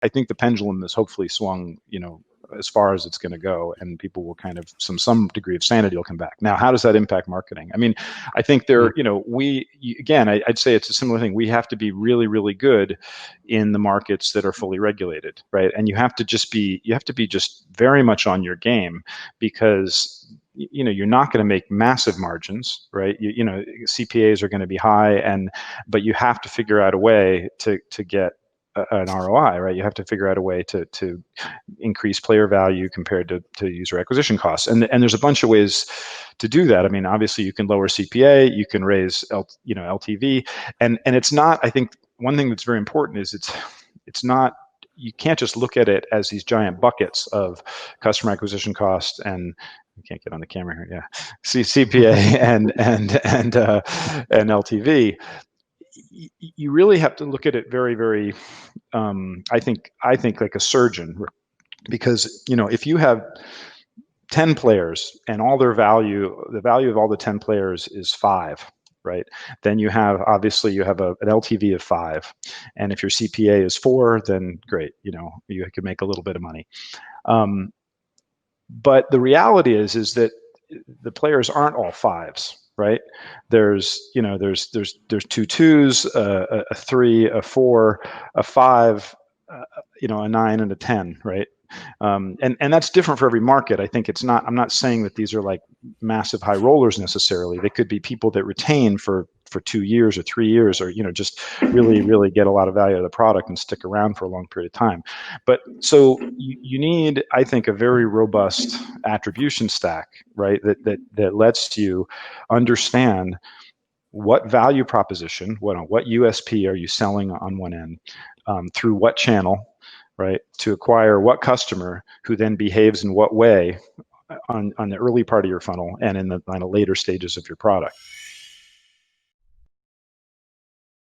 I think the pendulum has hopefully swung, as far as it's going to go, and people will kind of some degree of sanity will come back. Now, how does that impact marketing? I mean, I think I'd say it's a similar thing. We have to be really, really good in the markets that are fully regulated, right? And you have to be just very much on your game, because you're not going to make massive margins, right? CPAs are going to be high, but you have to figure out a way to get an ROI, right? You have to figure out a way to increase player value compared to user acquisition costs, and there's a bunch of ways to do that. I mean, obviously you can lower CPA, you can raise LTV, and it's not. I think one thing that's very important is it's not. You can't just look at it as these giant buckets of customer acquisition cost and. I can't get on the camera here. Yeah, CPA and LTV. You really have to look at it very, very. I think like a surgeon, because if you have 10 players and all their value, the value of all the 10 players is 5, right? Then you have an LTV of 5, and if your CPA is 4, then great, you could make a little bit of money. But the reality is that the players aren't all 5s, right? There's 2 2s, a 3, a 4, a 5, a 9, and a 10, right? And that's different for every market. I think I'm not saying that these are like massive high rollers necessarily. They could be people that retain for 2 years or 3 years, or just really, really get a lot of value out of the product and stick around for a long period of time. But so you need, I think, a very robust attribution stack, right? That lets you understand what value proposition, what USP are you selling on one end, through what channel, right, to acquire what customer, who then behaves in what way on the early part of your funnel and in the later stages of your product.